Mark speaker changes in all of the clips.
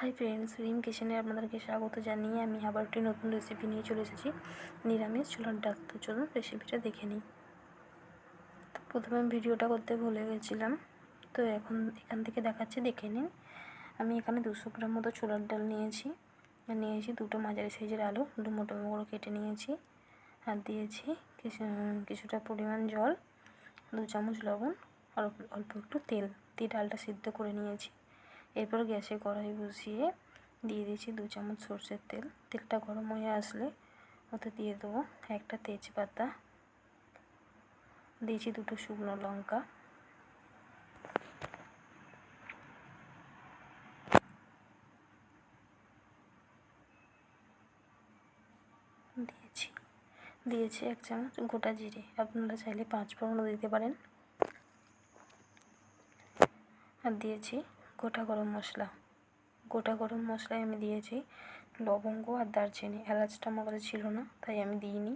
Speaker 1: Hi friends, রিম কিচেনে আপনাদেরকে স্বাগত জানিয়ে আমি আবার একটি নতুন রেসিপি নিয়ে চলে এসেছি, নিরামিষ ছোলার ডাল। তো চলুন রেসিপিটা দেখে নিই। তো প্রথমে আমি ভিডিওটা করতে ভুলে গেছিলাম, তো এখান থেকে দেখাচ্ছি, দেখে নিন। আমি এখানে 200 গ্রাম মতো ছোলার ডাল নিয়েছি, আর নিয়েছি দুটো মাঝারি সাইজের আলু, দুটো মোটা করে কেটে নিয়েছি, আর দিয়েছি কিছুটা পরিমাণ জল, 2 চামচ লবণ, আর অল্প একটু তেল দিয়ে ডালটা সিদ্ধ করে নিয়েছি। এরপর গ্যাসে কড়াই বসিয়ে দিয়ে দিয়েছি 2 চামচ সরষের তেল। তেলটা গরম হয়ে আসলে ওতে দিয়ে দেবো একটা তেজপাতা, দিয়েছি দুটো শুকনো লঙ্কা, দিয়েছি 1 চামচ গোটা জিরে। আপনারা চাইলে 5 ফোড়নও দিতে পারেন। আর দিয়েছি গোটা গরম মশলায় আমি দিয়েছি লবঙ্গ আর দারচিনি। এলাচটা আমার কাছে ছিল না, তাই আমি দিইনি।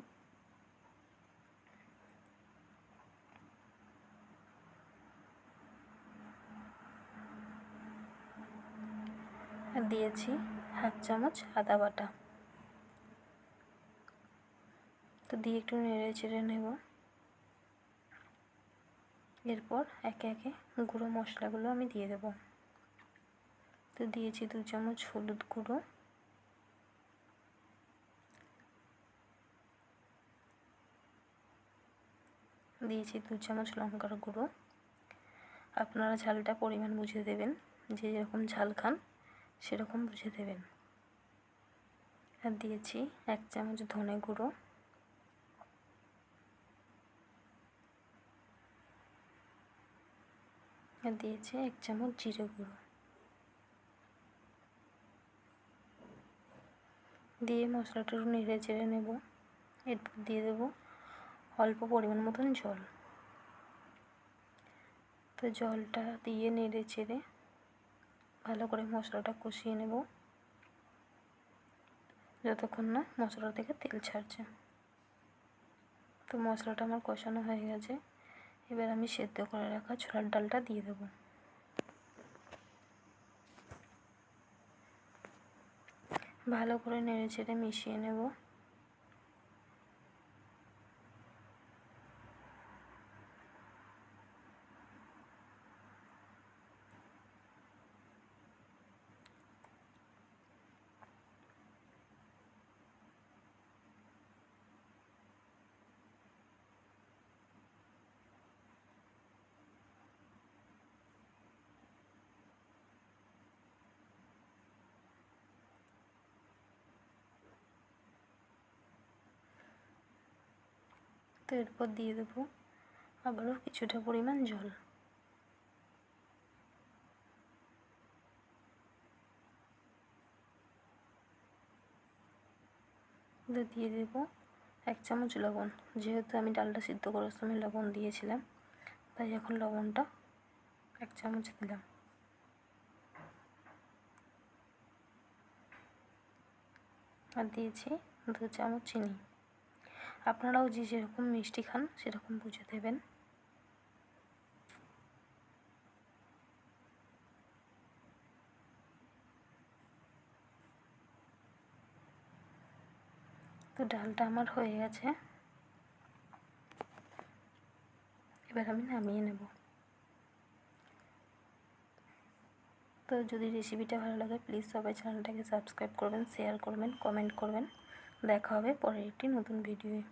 Speaker 1: আর দিয়েছি 1/2 চামচ আদা বাটা। তো দিয়ে একটু নেড়ে চেড়ে নেব। এরপর একে একে গুঁড়ো মশলাগুলো আমি দিয়ে দেব। তো দিয়েছি 2 চামচ হলুদ গুঁড়ো, দিয়েছি 2 চামচ লঙ্কার গুঁড়ো। আপনারা ঝালটা পরিমাণ বুঝে দেবেন, যে যেরকম ঝাল খান সেরকম বুঝে দেবেন। আর দিয়েছি 1 চামচ ধনে গুঁড়ো, আর দিয়েছি 1 চামচ জিরে গুঁড়ো। দিয়ে মশলাটা একটু নেড়ে চেড়ে নেব। এরপর দিয়ে দেবো অল্প পরিমাণ মতন জল। তো জলটা দিয়ে নেড়ে চেড়ে ভালো করে মশলাটা কষিয়ে নেব, যতক্ষণ না মশলা থেকে তেল ছাড়ছে। তো মশলাটা আমার কষানো হয়ে গেছে। এবার আমি সেদ্ধ করে রাখা ছোলার ডালটা দিয়ে দেবো। ভালো করে নেড়ে চেড়ে মিশিয়ে নেব। তো এরপর দিয়ে দেবো আবারও কিছুটা পরিমাণ জল। দিয়ে দেবো 1 চামচ লবণ। যেহেতু আমি ডালটা সিদ্ধ করার সময় লবণ দিয়েছিলাম, তাই এখন লবণটা 1 চামচ দিলাম। আর দিয়েছি 2 চামচ চিনি। আপনারাও যে যেরকম মিষ্টি খান সেরকম বুঝে দেবেন। তো ডালটা আমার হয়ে গেছে, এবার আমি নামিয়ে নেব। তো যদি রেসিপিটা ভালো লাগে প্লিজ সবাই চ্যানেলটাকে সাবস্ক্রাইব করবেন, শেয়ার করবেন, কমেন্ট করবেন। দেখা হবে পরের একটি নতুন ভিডিওয়ে।